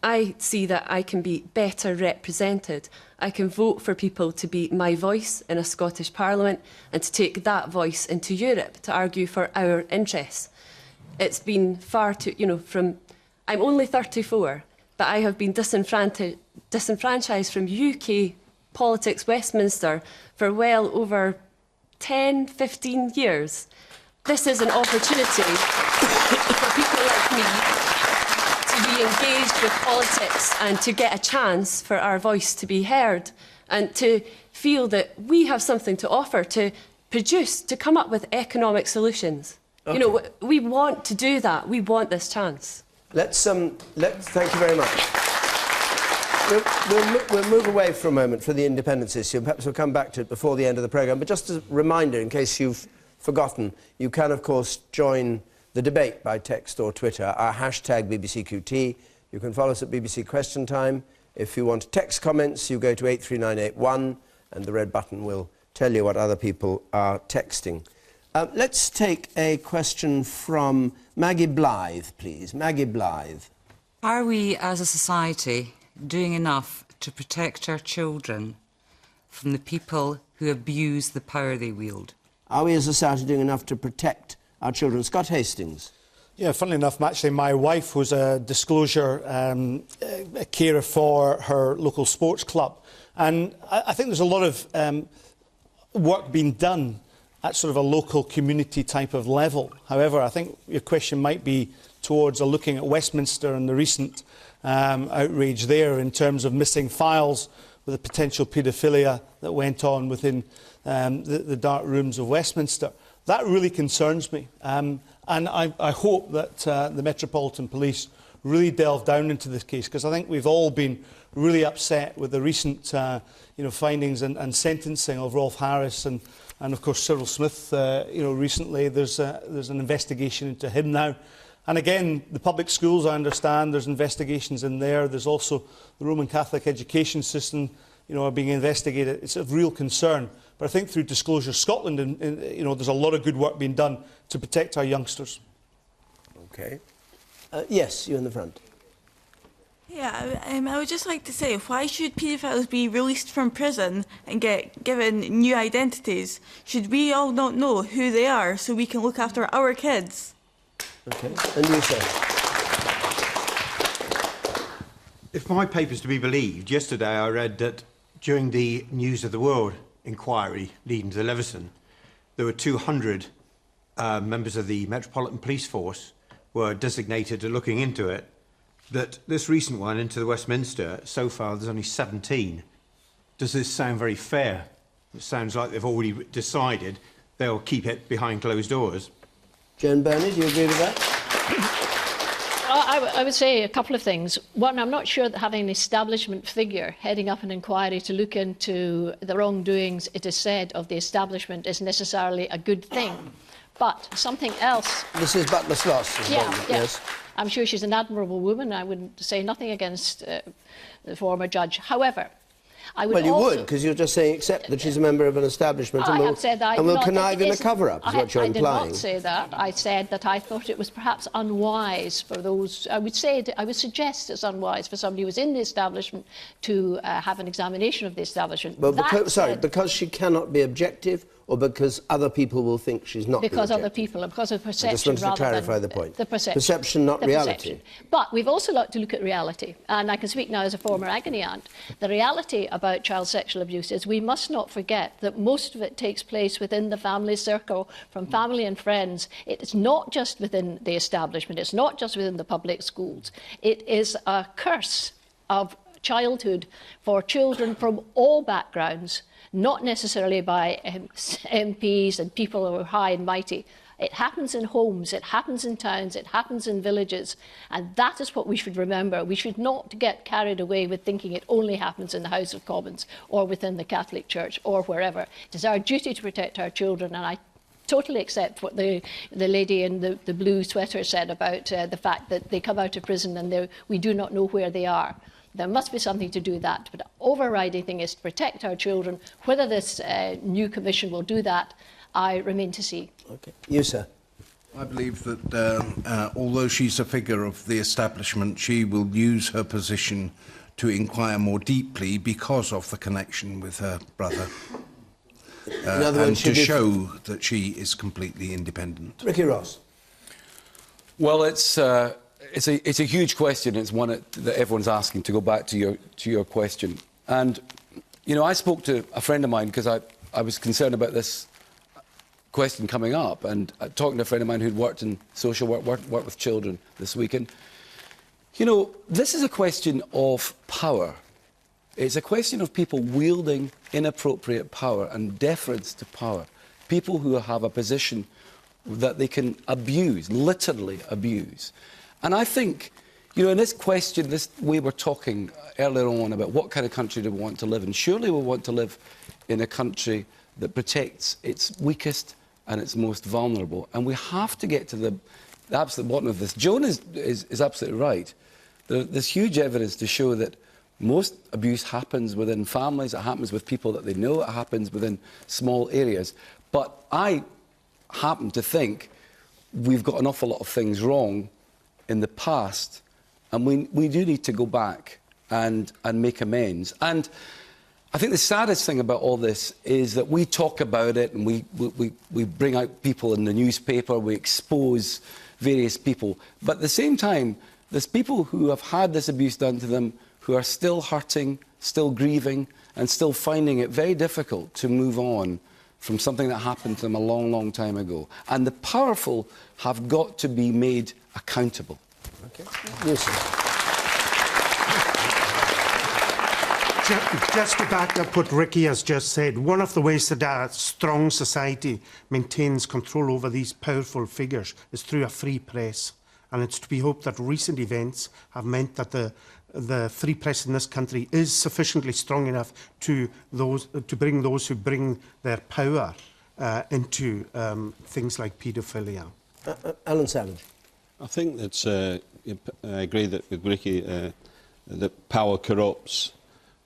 T: I see that I can be better represented. I can vote for people to be my voice in a Scottish Parliament and to take that voice into Europe to argue for our interests. It's been far too, I'm only 34, but I have been disenfranchised from UK politics, Westminster, for well over 10, 15 years. This is an opportunity for people like me to be engaged with politics and to get a chance for our voice to be heard and to feel that we have something to offer, to produce, to come up with economic solutions.
A: Okay.
T: You know, we want to do that. We want this chance.
A: Let's thank you very much. We'll move away for a moment for the independence issue. Perhaps we'll come back to it before the end of the programme. But just as a reminder, in case you've forgotten, you can, of course, join the debate by text or Twitter, our hashtag BBCQT. You can follow us at BBC Question Time. If you want to text comments, you go to 83981, and the red button will tell you what other people are texting. Let's take a question from Maggie Blythe, please. Maggie Blythe.
U: Are we, as a society, doing enough to protect our children from the people who abuse the power they wield?
A: Are we, as a society, doing enough to protect our children? Scott Hastings.
D: Yeah, funnily enough, actually, my wife was a disclosure carer for her local sports club. And I think there's a lot of work being done at sort of a local community type of level. However, I think your question might be towards looking at Westminster and the recent outrage there in terms of missing files with the potential paedophilia that went on within the dark rooms of Westminster. That really concerns me. And I hope that the Metropolitan Police really delve down into this case, because I think we've all been really upset with the recent findings and sentencing of Rolf Harris and of course Cyril Smith. Recently there's an investigation into him now. And again, the public schools, I understand, there's investigations in there. There's also the Roman Catholic education system, are being investigated. It's of real concern. But I think through Disclosure Scotland, there's a lot of good work being done to protect our youngsters.
A: Okay. Yes, you in the front.
V: Yeah, I would just like to say, why should paedophiles be released from prison and get given new identities? Should we all not know who they are so we can look after our kids?
A: Okay, and you, sir?
W: If my paper's to be believed, yesterday I read that during the News of the World inquiry leading to Leveson, there were 200 members of the Metropolitan Police Force were designated to looking into it. That this recent one into the Westminster, so far there's only 17. Does this sound very fair? It sounds like they've already decided they'll keep it behind closed doors.
A: Joan Burnie, do you agree with that?
F: I would say a couple of things. One, I'm not sure that having an establishment figure heading up an inquiry to look into the wrongdoings, it is said, of the establishment is necessarily a good thing. But something else...
A: This is Butler Sloss. Yes.
F: I'm sure she's an admirable woman. I would say nothing against the former judge. However, I would
A: you would, because you're just saying accept that she's a member of an establishment and will connive in a cover-up, is what you're implying.
F: I did not say that. I said that I thought it was perhaps unwise for those... I would suggest it's unwise for somebody who was in the establishment to have an examination of the establishment.
A: Well, because she cannot be objective, or because other people will think she's not
F: because other people, and because of perception.
A: I just wanted to clarify the point.
F: The perception.
A: Perception, not reality.
F: But we've also got to look at reality, and I can speak now as a former agony aunt. The reality about child sexual abuse is we must not forget that most of it takes place within the family circle, from family and friends. It's not just within the establishment, it's not just within the public schools. It is a curse of childhood for children from all backgrounds, not necessarily by MPs and people who are high and mighty. It happens in homes, it happens in towns, it happens in villages, and that is what we should remember. We should not get carried away with thinking it only happens in the House of Commons or within the Catholic Church or wherever. It is our duty to protect our children, and I totally accept what the lady in the blue sweater said about the fact that they come out of prison and we do not know where they are. There must be something to do that, but the overriding thing is to protect our children. Whether this new commission will do that, I remain to see.
A: Okay. You, sir.
X: I believe that although she's a figure of the establishment, she will use her position to inquire more deeply because of the connection with her brother. And to show that she is completely independent.
A: Ricky Ross.
C: Well, it's It's a huge question. It's one that everyone's asking, to go back to your question. And, you know, I spoke to a friend of mine because I was concerned about this question coming up, and talking to a friend of mine who'd worked in social work, worked with children this weekend. You know, this is a question of power. It's a question of people wielding inappropriate power and deference to power. People who have a position that they can abuse, literally abuse. And I think, you know, in this question, this way we're talking earlier on about what kind of country do we want to live in, surely we want to live in a country that protects its weakest and its most vulnerable. And we have to get to the absolute bottom of this. Joan is absolutely right. There's huge evidence to show that most abuse happens within families, it happens with people that they know, it happens within small areas. But I happen to think we've got an awful lot of things wrong in the past, and we do need to go back and make amends. And I think the saddest thing about all this is that we talk about it, and we bring out people in the newspaper, we expose various people, but at the same time, there's people who have had this abuse done to them who are still hurting, still grieving, and still finding it very difficult to move on from something that happened to them a long, long time ago. And the powerful have got to be made accountable.
A: Okay. Yes,
E: Just to back up what Ricky has just said, one of the ways that a strong society maintains control over these powerful figures is through a free press. And it's to be hoped that recent events have meant that the free press in this country is sufficiently strong enough to bring those who bring their power into things like paedophilia.
A: Alan Savage.
H: I think that I agree that with Ricky that power corrupts,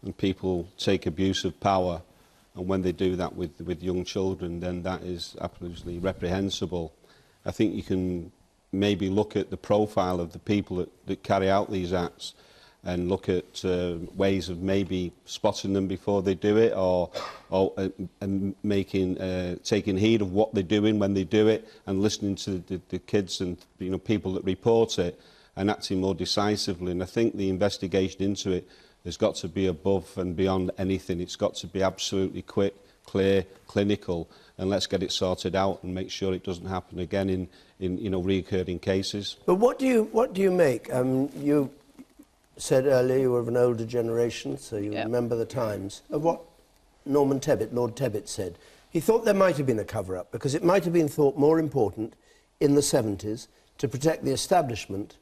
H: and people take abuse of power, and when they do that with young children, then that is absolutely reprehensible. I think you can maybe look at the profile of the people that carry out these acts and look at ways of maybe spotting them before they do it, or taking heed of what they're doing when they do it, and listening to the kids and people that report it and acting more decisively. And I think the investigation into it has got to be above and beyond anything. It's got to be absolutely quick, clear, clinical, and let's get it sorted out and make sure it doesn't happen again in recurring cases.
A: But what do you make? You said earlier you were of an older generation, so you remember the times of what Lord Tebbit said. He thought there might have been a cover-up because it might have been thought more important in the 70s to protect the establishment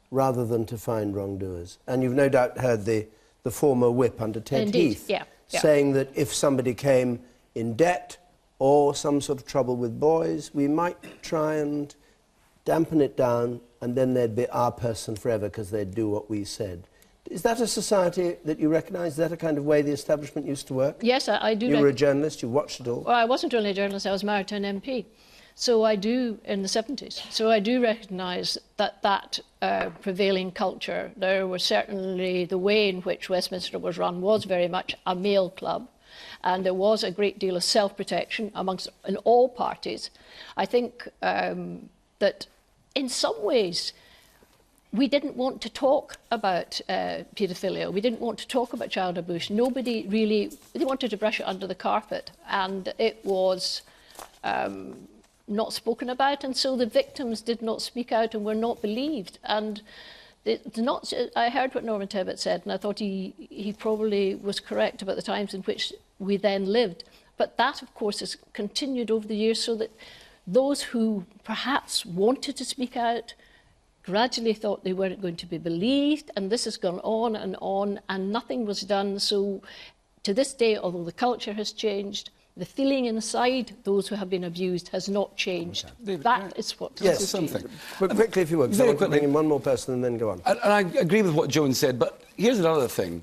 A: rather than to find wrongdoers. And you've no doubt heard the former whip under Ted Heath saying that if somebody came in debt or some sort of trouble with boys, we might try and dampen it down, and then they'd be our person forever because they'd do what we said. Is that a society that you recognise? Is that a kind of way the establishment used to work?
F: Yes, I do.
A: You were a journalist, you watched it all.
F: Well, I wasn't only a journalist, I was married to an MP. So I do, in the 70s, so I do recognise that prevailing culture. There was certainly the way in which Westminster was run was very much a male club, and there was a great deal of self-protection in all parties. I think that in some ways we didn't want to talk about paedophilia. We didn't want to talk about child abuse. Nobody really, they wanted to brush it under the carpet, and it was not spoken about, and so the victims did not speak out and were not believed. And I heard what Norman Tebbit said, and I thought he probably was correct about the times in which we then lived. But that, of course, has continued over the years, so that those who perhaps wanted to speak out gradually thought they weren't going to be believed, and this has gone on, and nothing was done. So to this day, although the culture has changed, the feeling inside those who have been abused has not changed. David, that is what has
A: something. But quickly, if you would, very quickly, bring in one more person and then go on.
C: And I agree with what Joan said, but here's another thing.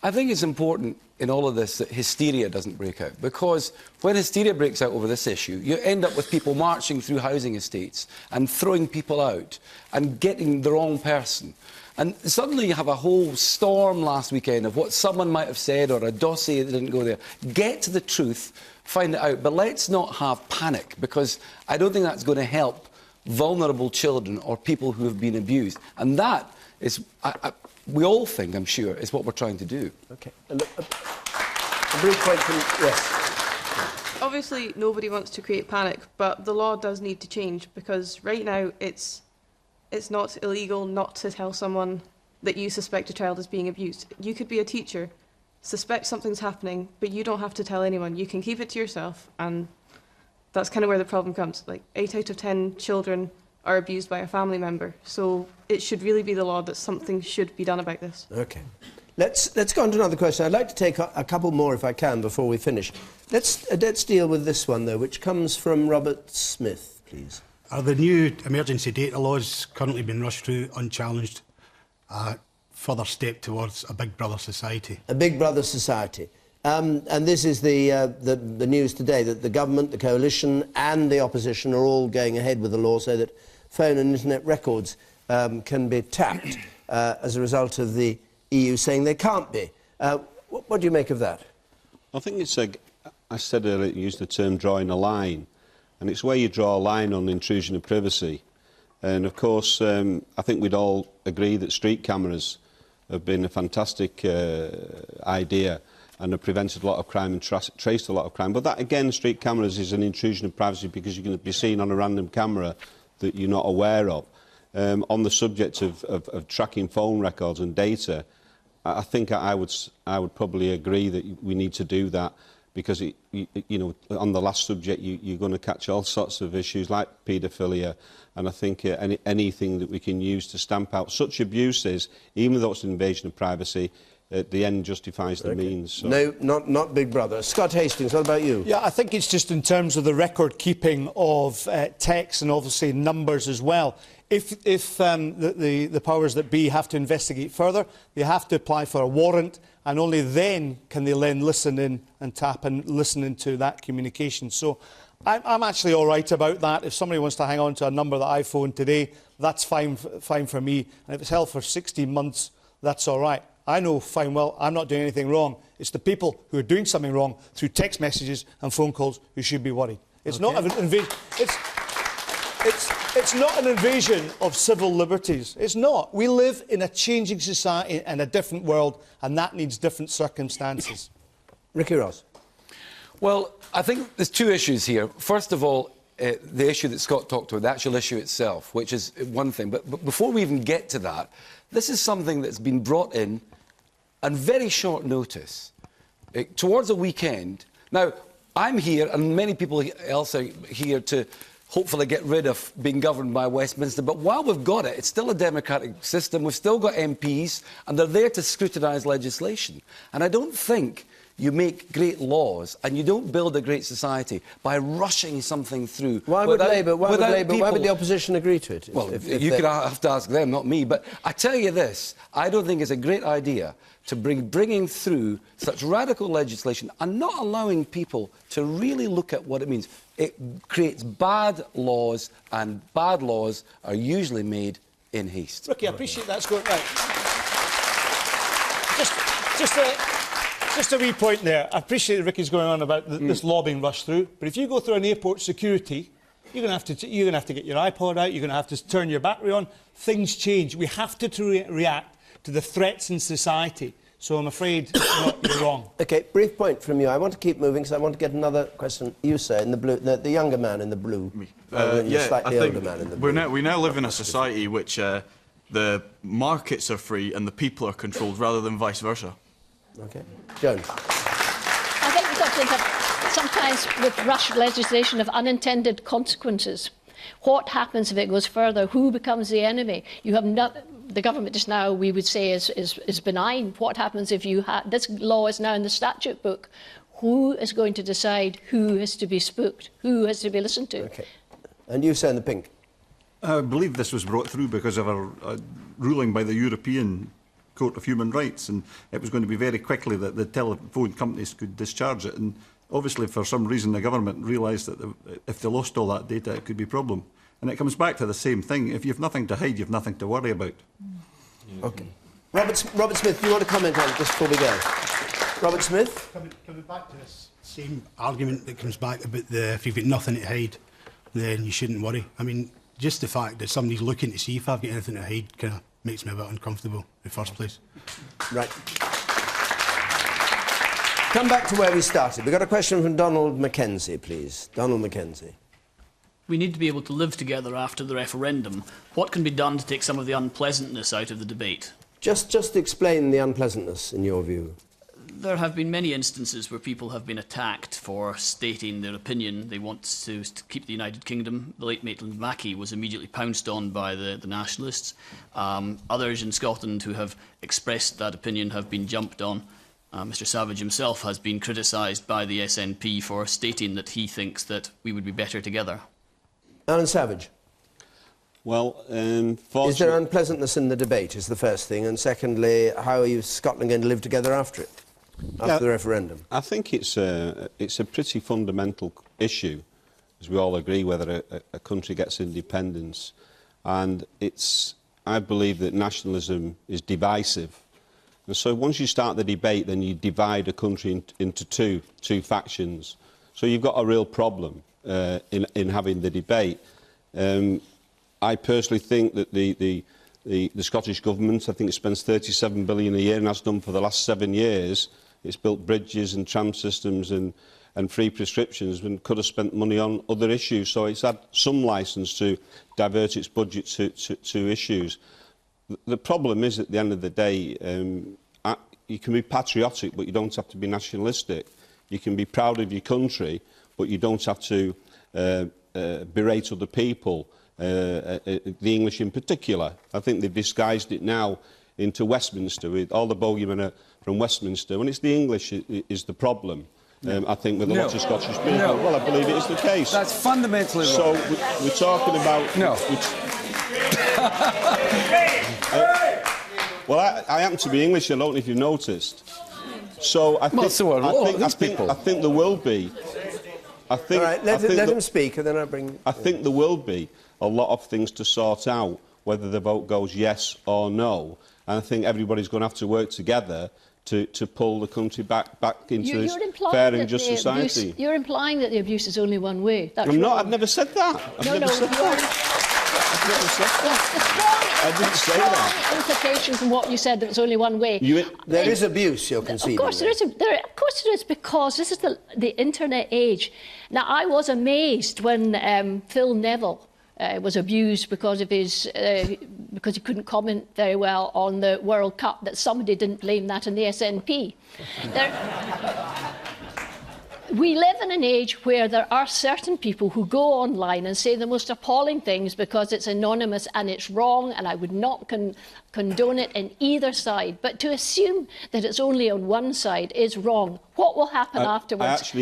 C: I think it's important in all of this that hysteria doesn't break out, because when hysteria breaks out over this issue, you end up with people marching through housing estates and throwing people out and getting the wrong person. And suddenly you have a whole storm last weekend of what someone might have said or a dossier that didn't go there. Get to the truth, find it out, but let's not have panic, because I don't think that's going to help vulnerable children or people who have been abused. And that is, we all think, I'm sure, is what we're trying to do.
A: Okay. A brief point from... Yes.
G: Obviously, nobody wants to create panic, but the law does need to change, because right now it's not illegal not to tell someone that you suspect a child is being abused. You could be a teacher, suspect something's happening, but you don't have to tell anyone. You can keep it to yourself, and that's kind of where the problem comes. Like, 8 out of 10 children are abused by a family member, so it should really be the law that something should be done about this.
A: Okay. Let's go on to another question. I'd like to take a couple more, if I can, before we finish. Let's deal with this one, though, which comes from Robert Smith, please.
J: Are the new emergency data laws currently being rushed through unchallenged? Further step towards a Big Brother society.
A: A Big Brother society. And this is the news today, that the government, the coalition and the opposition are all going ahead with the law so that phone and internet records can be tapped as a result of the EU saying they can't be. What do you make of that?
H: I think it's I said earlier, used the term drawing a line, and it's where you draw a line on intrusion of privacy. And of course, I think we'd all agree that street cameras have been a fantastic idea and have prevented a lot of crime and traced a lot of crime. But that, again, street cameras is an intrusion of privacy because you can be seen on a random camera that you're not aware of. On the subject of tracking phone records and data, I think I would probably agree that we need to do that, because you know, on the last subject you're going to catch all sorts of issues like paedophilia, and I think anything that we can use to stamp out such abuses, even though it's an invasion of privacy, at the end justifies the means. So.
A: No, not Big Brother. Scott Hastings, what about you?
D: Yeah, I think it's just in terms of the record keeping of text and obviously numbers as well. If the powers that be have to investigate further, they have to apply for a warrant, and only then can they then listen in and tap and listen into that communication. So I'm actually all right about that. If somebody wants to hang on to a number that I phoned today, that's fine for me. And if it's held for 16 months, that's all right. I know fine well I'm not doing anything wrong. It's the people who are doing something wrong through text messages and phone calls who should be worried. It's not an invasion. It's not an invasion of civil liberties. It's not. We live in a changing society and a different world, and that needs different circumstances.
A: Ricky Ross.
C: Well, I think there's two issues here. First of all, the issue that Scott talked about, the actual issue itself, which is one thing. But before we even get to that, this is something that's been brought in on very short notice, towards a weekend. Now, I'm here, and many people else are here to hopefully get rid of being governed by Westminster. But while we've got it, it's still a democratic system. We've still got MPs, and they're there to scrutinise legislation. And I don't think you make great laws and you don't build a great society by rushing something through.
A: Why would the opposition agree to it?
C: Well, you could have to ask them, not me. But I tell you this, I don't think it's a great idea to bringing through such radical legislation and not allowing people to really look at what it means. It creates bad laws, and bad laws are usually made in haste.
D: Ricky, I appreciate that's going right. Just a wee point there. I appreciate that Ricky's going on about this law being rushed through, but if you go through an airport security, you're going to have to get your iPod out, you're going to have to turn your battery on. Things change. We have to react to the threats in society. So I'm afraid you're wrong.
A: OK, brief point from you. I want to keep moving because I want to get another question. You, sir, in the blue, the younger man in the blue.
K: Me.
A: Slightly older man in the blue.
K: We now live in a society which the markets are free and the people are controlled rather than vice versa.
A: OK. Joan.
F: I think we've got to have, sometimes with rushed legislation, of unintended consequences. What happens if it goes further? Who becomes the enemy? You have the government just now, we would say, is benign. What happens if you have... This law is now in the statute book. Who is going to decide who has to be spooked? Who has to be listened to?
A: OK. And you, sir, in the pink.
L: I believe this was brought through because of a ruling by the European Court of Human Rights, and it was going to be very quickly that the telephone companies could discharge it. And obviously, for some reason, the government realised that if they lost all that data, it could be a problem. And it comes back to the same thing. If you've nothing to hide, you've nothing to worry about.
A: OK. Robert Smith, do you want to comment on it just before we go? Robert Smith?
J: Coming back to this same argument that comes back about if you've got nothing to hide, then you shouldn't worry. I mean, just the fact that somebody's looking to see if I've got anything to hide kind of makes me a bit uncomfortable in the first place.
A: Right. Come back to where we started. We've got a question from Donald Mackenzie, please. Donald Mackenzie.
B: We need to be able to live together after the referendum. What can be done to take some of the unpleasantness out of the debate?
A: Just explain the unpleasantness, in your view.
B: There have been many instances where people have been attacked for stating their opinion. They want to keep the United Kingdom. The late Maitland Mackey was immediately pounced on by the nationalists. Others in Scotland who have expressed that opinion have been jumped on. Mr Savage himself has been criticised by the SNP for stating that he thinks that we would be better together.
A: Alan Savage.
H: Well,
A: is there unpleasantness in the debate, is the first thing, and secondly, how are you Scotland going to live together after it, after the referendum?
H: I think it's a pretty fundamental issue, as we all agree, whether a country gets independence, and I believe that nationalism is divisive. And so once you start the debate, then you divide a country into two factions. So you've got a real problem in having the debate. I personally think that the Scottish Government, I think it spends £37 billion a year and has done for the last 7 years. It's built bridges and tram systems and free prescriptions and could have spent money on other issues. So it's had some licence to divert its budget to issues. The problem is, at the end of the day, you can be patriotic, but you don't have to be nationalistic. You can be proud of your country, but you don't have to berate other people, the English in particular. I think they've disguised it now into Westminster, with all the bogeymen are from Westminster, when it's the English is the problem. I think with a lot of Scottish people.
C: No.
H: Well, I believe it is the case.
C: That's fundamentally wrong.
H: So we're talking about...
C: No.
H: Well, I happen to be English, I don't know if you've noticed. So I think, I think there will be. All right, let
A: him speak, and then I'll bring...
H: I think there will be a lot of things to sort out, whether the vote goes yes or no. And I think everybody's going to have to work together to pull the country back into this fair and just society.
F: You're implying that the abuse is only one way. That's
H: I'm not.
F: wrong.
H: I've never said that. I've never said that. I didn't say that.
F: Implication from what you said that it's only one way.
A: There is abuse, you're conceding.
F: Of course there is. Of course there is, because this is the internet age. Now, I was amazed when Phil Neville was abused because of his because he couldn't comment very well on the World Cup, that somebody didn't blame that on the SNP. We live in an age where there are certain people who go online and say the most appalling things because it's anonymous and it's wrong, and I would not condone it in either side. But to assume that it's only on one side is wrong. What will happen afterwards?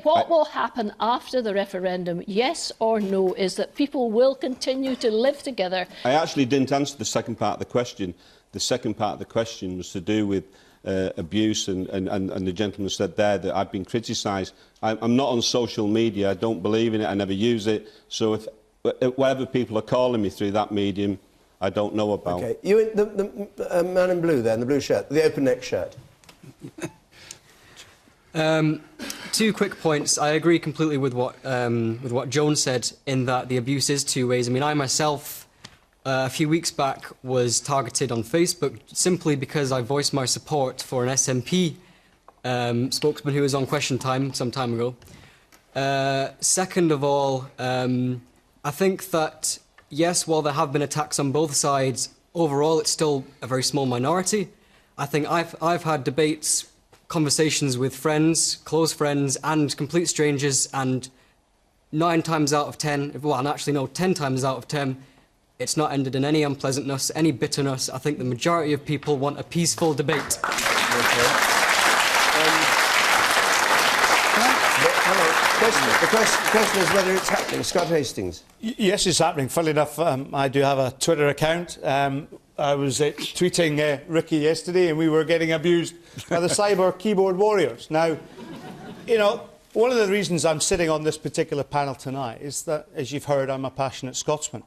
F: What will happen after the referendum, yes or no, is that people will continue to live together.
H: I actually didn't answer the second part of the question. The second part of the question was to do with abuse, and the gentleman said there that I've been criticised. I'm not on social media. I don't believe in it. I never use it. So if whatever people are calling me through that medium, I don't know about.
A: Okay, you, the man in blue there, in the blue shirt, the open neck shirt.
M: 2 quick points. I agree completely with what Joan said, in that the abuse is 2 ways. I mean, I myself, a few weeks back, was targeted on Facebook simply because I voiced my support for an SNP spokesman who was on Question Time some time ago. Second of all, I think that, yes, while there have been attacks on both sides, overall it's still a very small minority. I think I've had debates, conversations with friends, close friends, and complete strangers, and 9 times out of 10, well, actually no, 10 times out of 10, it's not ended in any unpleasantness, any bitterness. I think the majority of people want a peaceful debate.
A: The question is whether it's happening. Scott Hastings.
D: Yes, it's happening. Funnily enough, I do have a Twitter account. I was tweeting Ricky yesterday, and we were getting abused by the cyber keyboard warriors. Now, you know, one of the reasons I'm sitting on this particular panel tonight is that, as you've heard, I'm a passionate Scotsman.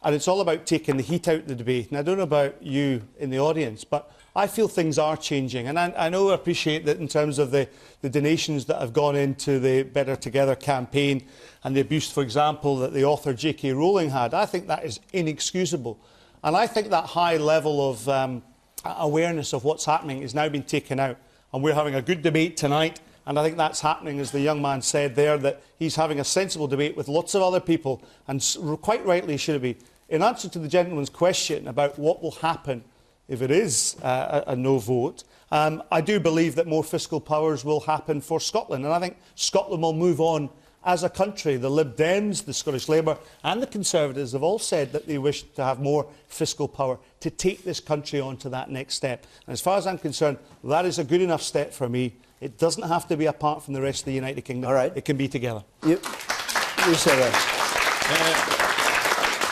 D: and it's all about taking the heat out of the debate. And I don't know about you in the audience, but I feel things are changing. And I know I appreciate that in terms of the donations that have gone into the Better Together campaign and the abuse, for example, that the author J.K. Rowling had. I think that is inexcusable. And I think that high level of awareness of what's happening is now being taken out. And we're having a good debate tonight. And I think that's happening, as the young man said there, that he's having a sensible debate with lots of other people, and quite rightly should it be. In answer to the gentleman's question about what will happen if it is a no vote, I do believe that more fiscal powers will happen for Scotland. And I think Scotland will move on as a country. The Lib Dems, the Scottish Labour and the Conservatives have all said that they wish to have more fiscal power to take this country on to that next step. And as far as I'm concerned, that is a good enough step for me. It doesn't have to be apart from the rest of the United Kingdom. All right. It can be together.
A: You say that.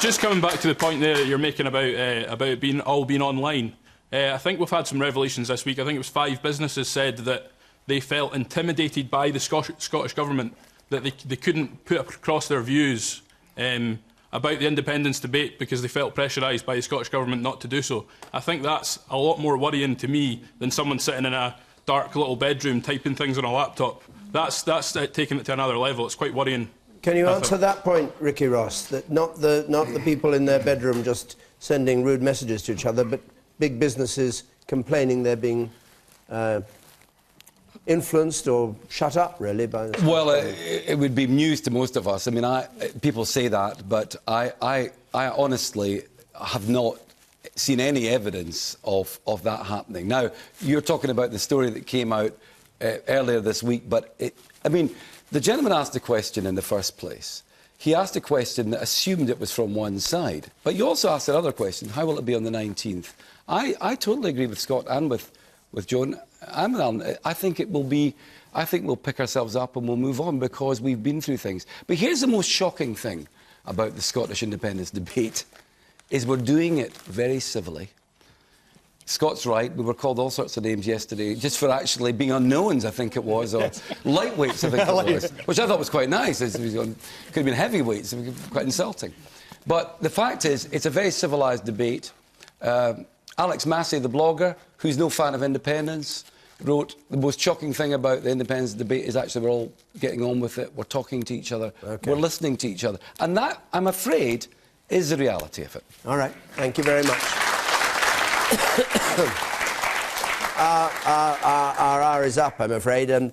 N: Just coming back to the point there that you're making about being online. I think we've had some revelations this week. I think it was 5 businesses said that they felt intimidated by the Scottish Government, that they couldn't put across their views about the independence debate because they felt pressurised by the Scottish Government not to do so. I think that's a lot more worrying to me than someone sitting in a dark little bedroom typing things on a laptop. That's taking it to another level. It's quite worrying.
A: Can you answer that point, Ricky Ross? That not the people in their bedroom just sending rude messages to each other, but big businesses complaining they're being influenced or shut up, really, by this?
C: Well, it would be news to most of us. I mean, people say that, but I honestly have not seen any evidence of that happening. Now, you're talking about the story that came out earlier this week, but I mean, the gentleman asked a question in the first place. He asked a question that assumed it was from one side. But you also asked another question, how will it be on the 19th? I totally agree with Scott and with Joan. I think it will be... I think we'll pick ourselves up and we'll move on because we've been through things. But here's the most shocking thing about the Scottish independence debate, is we're doing it very civilly. Scott's right, we were called all sorts of names yesterday, just for actually being unknowns, I think it was, or lightweights, I think it was, which I thought was quite nice. It could have been heavyweights, quite insulting. But the fact is, it's a very civilised debate. Alex Massey, the blogger, who's no fan of independence, wrote the most shocking thing about the independence debate is actually we're all getting on with it, we're talking to each other, we're listening to each other. And that, I'm afraid, is the reality of it.
A: All right, thank you very much. our hour is up, I'm afraid, and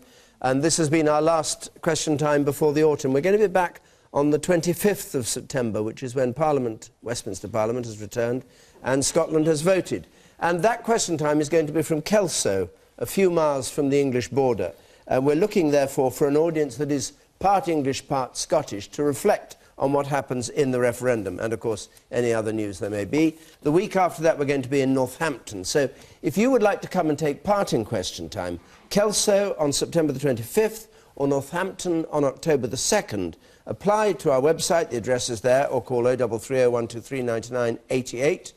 A: this has been our last question time before the autumn. We're going to be back on the 25th of September, which is when Parliament, Westminster Parliament, has returned and Scotland has voted. And that question time is going to be from Kelso, a few miles from the English border. We're looking, therefore, for an audience that is part English, part Scottish, to reflect on what happens in the referendum and, of course, any other news there may be. The week after that, we're going to be in Northampton. So if you would like to come and take part in question time, Kelso on September the 25th or Northampton on October the 2nd, apply to our website, the address is there, or call 0330 123 99 88.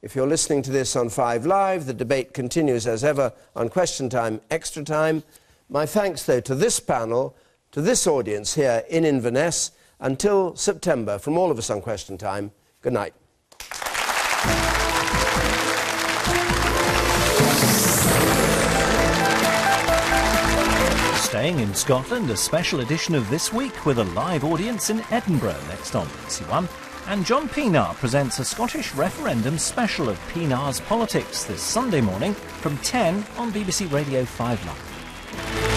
A: If you're listening to this on 5 Live, the debate continues as ever on Question Time Extra Time. My thanks, though, to this panel, to this audience here in Inverness. Until September, from all of us on Question Time, good night.
O: Staying in Scotland, a special edition of This Week with a live audience in Edinburgh next on BBC One. And John Pienaar presents a Scottish referendum special of Pienaar's Politics this Sunday morning from 10 on BBC Radio 5 Live.